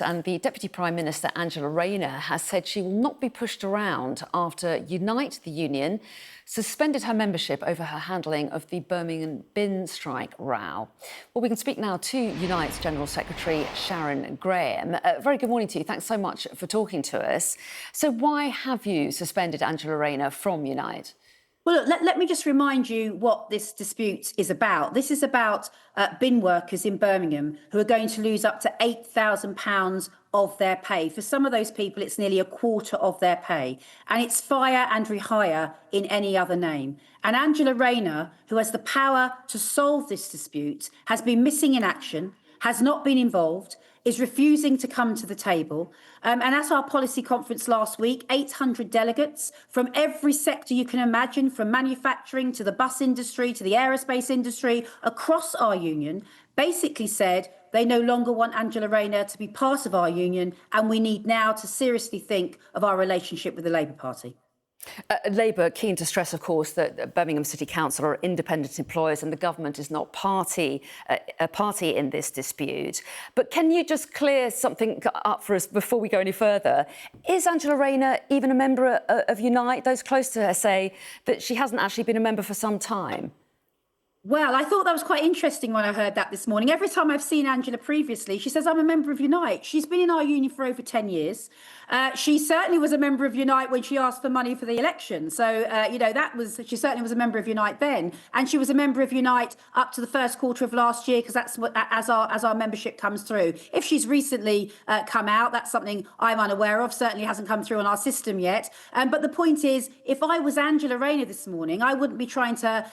And the Deputy Prime Minister, Angela Rayner, has said she will not be pushed around after Unite, the union, suspended her membership over her handling of the Birmingham bin strike row. Well, we can speak now to Unite's General Secretary, Sharon Graham. Very good morning to you. Thanks so much for talking to us. So why have you suspended Angela Rayner from Unite? Well, look, let me just remind you what this dispute is about. This is about bin workers in Birmingham who are going to lose up to £8,000 of their pay. For some of those people, it's nearly a quarter of their pay. And it's fire and rehire in any other name. And Angela Rayner, who has the power to solve this dispute, has been missing in action, has not been involved, is refusing to come to the table. And at our policy conference last week, 800 delegates from every sector you can imagine, from manufacturing to the bus industry to the aerospace industry, across our union, basically said they no longer want Angela Rayner to be part of our union, and we need now to seriously think of our relationship with the Labour Party. Labour keen to stress, of course, that Birmingham City Council are independent employers and the government is not a party in this dispute. But can you just clear something up for us before we go any further? Is Angela Rayner even a member of Unite? Those close to her say that she hasn't actually been a member for some time. Well, I thought that was quite interesting when I heard that this morning. Every time I've seen Angela previously, she says, I'm a member of Unite. She's been in our union for over 10 years. She certainly was a member of Unite when she asked for money for the election. So, she certainly was a member of Unite then. And she was a member of Unite up to the first quarter of last year, because that's what, as our membership comes through. If she's recently come out, that's something I'm unaware of, certainly hasn't come through on our system yet. But the point is, if I was Angela Rayner this morning, I wouldn't be trying to,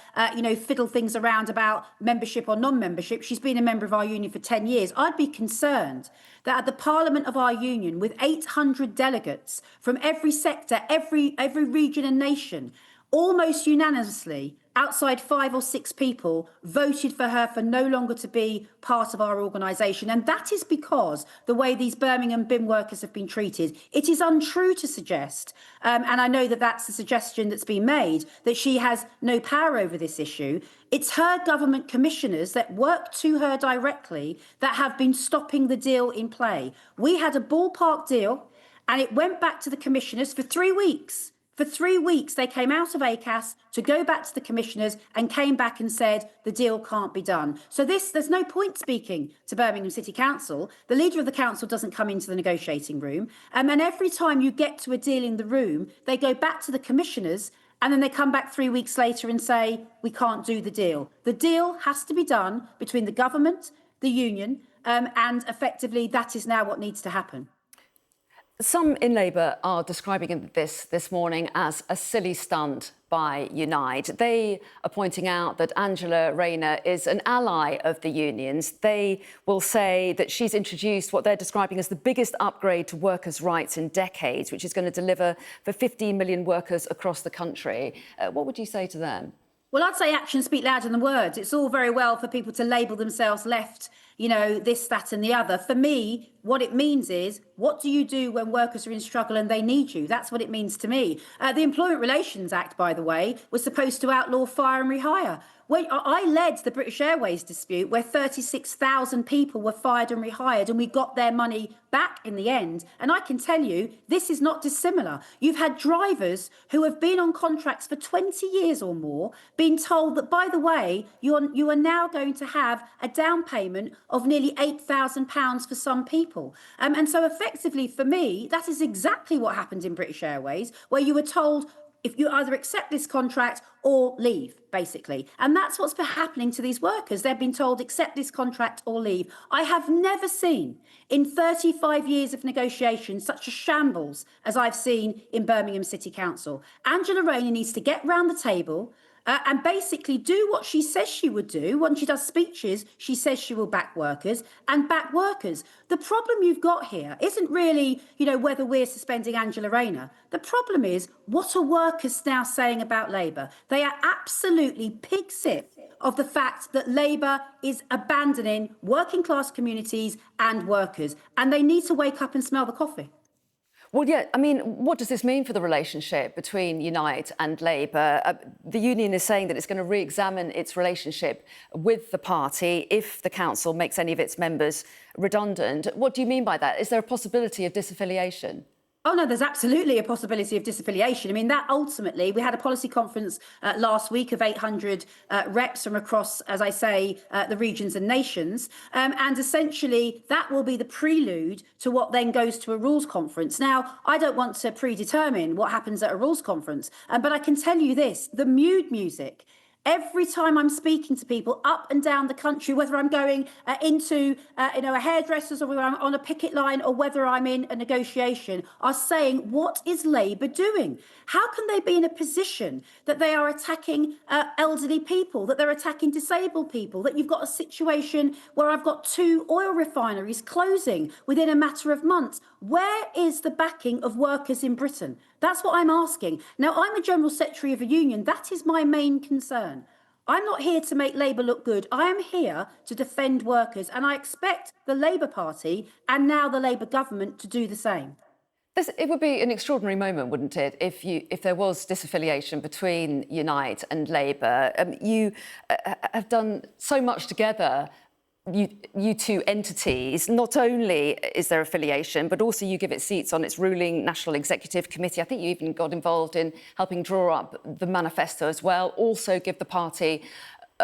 fiddle things around about membership or non-membership. She's been a member of our union for 10 years. I'd be concerned that at the parliament of our union, with 800 delegates from every sector, every region and nation, almost unanimously, outside 5 or 6 people voted for her for no longer to be part of our organisation. And that is because the way these Birmingham bin workers have been treated, it is untrue to suggest, and I know that that's the suggestion that's been made, that she has no power over this issue. It's her government commissioners that work to her directly that have been stopping the deal in play. We had a ballpark deal and it went back to the commissioners for 3 weeks. For 3 weeks, they came out of ACAS to go back to the commissioners and came back and said the deal can't be done. So there's no point speaking to Birmingham City Council. The leader of the council doesn't come into the negotiating room. And every time you get to a deal in the room, they go back to the commissioners and then they come back 3 weeks later and say, we can't do the deal. The deal has to be done between the government, the union, and effectively that is now what needs to happen. Some in Labour are describing this morning as a silly stunt by Unite. They are pointing out that Angela Rayner is an ally of the unions. They will say that she's introduced what they're describing as the biggest upgrade to workers' rights in decades, which is going to deliver for 15 million workers across the country. What would you say to them? Well, I'd say actions speak louder than words. It's all very well for people to label themselves left, this, that and the other. For me, what it means is, what do you do when workers are in struggle and they need you? That's what it means to me. The Employment Relations Act, by the way, was supposed to outlaw fire and rehire. I led the British Airways dispute where 36,000 people were fired and rehired and we got their money back in the end. And I can tell you, this is not dissimilar. You've had drivers who have been on contracts for 20 years or more being told that, by the way, you are now going to have a down payment of nearly £8,000 for some people. And so effectively, for me, that is exactly what happened in British Airways, where you were told, if you either accept this contract or leave, basically. And that's what's been happening to these workers. They've been told, accept this contract or leave. I have never seen in 35 years of negotiation such a shambles as I've seen in Birmingham City Council. Angela Rayner needs to get round the table and basically do what she says she would do. When she does speeches, she says she will back workers and back workers. The problem you've got here isn't really, whether we're suspending Angela Rayner. The problem is, what are workers now saying about Labour? They are absolutely pig-sick of the fact that Labour is abandoning working class communities and workers, and they need to wake up and smell the coffee. Well, yeah, I mean, what does this mean for the relationship between Unite and Labour? The union is saying that it's going to re-examine its relationship with the party if the council makes any of its members redundant. What do you mean by that? Is there a possibility of disaffiliation? Oh, no, there's absolutely a possibility of disaffiliation. I mean, that ultimately, we had a policy conference last week of 800 reps from across, as I say, the regions and nations. And essentially, that will be the prelude to what then goes to a rules conference. Now, I don't want to predetermine what happens at a rules conference, but I can tell you this, the mood music. Every time I'm speaking to people up and down the country, whether I'm going into a hairdresser's or whether I'm on a picket line or whether I'm in a negotiation, are saying, what is Labour doing? How can they be in a position that they are attacking elderly people, that they're attacking disabled people, that you've got a situation where I've got 2 oil refineries closing within a matter of months? Where is the backing of workers in Britain? That's what I'm asking. Now, I'm a General Secretary of a union. That is my main concern. I'm not here to make Labour look good. I am here to defend workers, and I expect the Labour Party and now the Labour government to do the same. It would be an extraordinary moment, wouldn't it, if there was disaffiliation between Unite and Labour? You have done so much together. You two entities, not only is there affiliation, but also you give it seats on its ruling National Executive Committee. I think you even got involved in helping draw up the manifesto as well, also give the party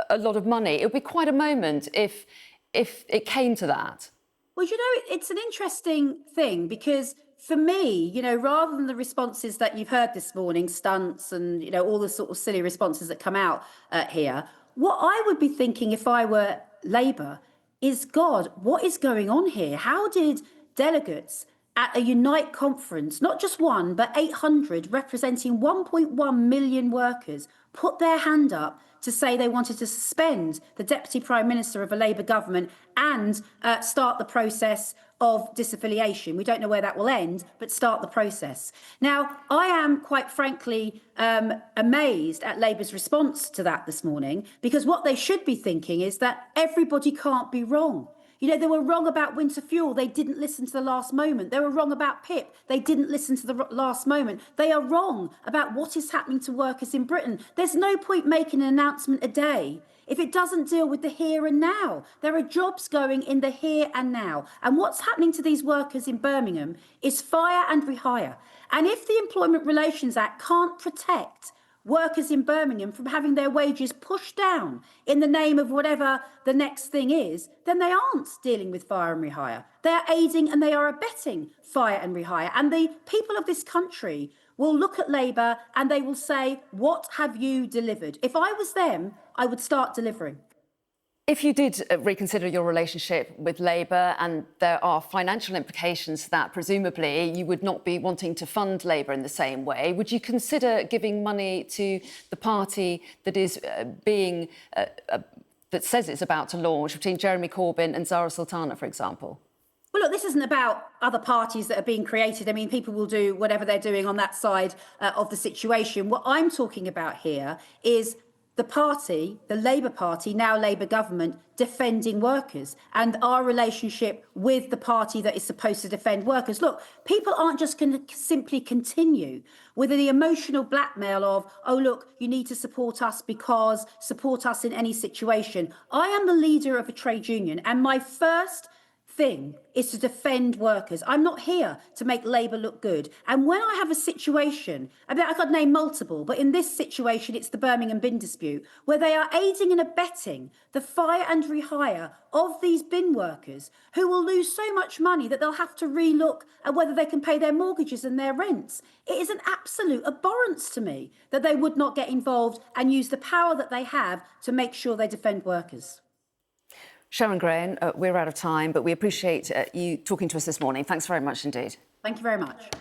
a lot of money. It would be quite a moment if it came to that. Well, it's an interesting thing because for me, rather than the responses that you've heard this morning, stunts and, all the sort of silly responses that come out here, what I would be thinking if I were Labour is, God, what is going on here? How did delegates at a Unite conference, not just one, but 800 representing 1.1 million workers, put their hand up to say they wanted to suspend the Deputy Prime Minister of a Labour government and start the process of disaffiliation? We don't know where that will end, but start the process. Now, I am quite frankly amazed at Labour's response to that this morning, because what they should be thinking is that everybody can't be wrong. They were wrong about winter fuel. They didn't listen to the last moment. They were wrong about PIP. They didn't listen to the last moment. They are wrong about what is happening to workers in Britain. There's no point making an announcement a day if it doesn't deal with the here and now. There are jobs going in the here and now. And what's happening to these workers in Birmingham is fire and rehire. And if the Employment Relations Act can't protect workers in Birmingham from having their wages pushed down in the name of whatever the next thing is, then they aren't dealing with fire and rehire. They are aiding and they are abetting fire and rehire. And the people of this country will look at Labour and they will say, what have you delivered? If I was them, I would start delivering. If you did reconsider your relationship with Labour, and there are financial implications to that, presumably you would not be wanting to fund Labour in the same way, would you consider giving money to the party that is that says it's about to launch, between Jeremy Corbyn and Zara Sultana, for example? Well, look, this isn't about other parties that are being created. I mean, people will do whatever they're doing on that side of the situation. What I'm talking about here is the party, the Labour Party, now Labour government, defending workers and our relationship with the party that is supposed to defend workers. Look, people aren't just going to simply continue with the emotional blackmail of, oh, look, you need to support us because support us in any situation. I am the leader of a trade union, and my first thing is to defend workers. I'm not here to make Labour look good. And when I have a situation, I could name multiple, but in this situation, it's the Birmingham bin dispute, where they are aiding and abetting the fire and rehire of these bin workers who will lose so much money that they'll have to relook at whether they can pay their mortgages and their rents. It is an absolute abhorrence to me that they would not get involved and use the power that they have to make sure they defend workers. Sharon Graham, we're out of time, but we appreciate you talking to us this morning. Thanks very much indeed. Thank you very much.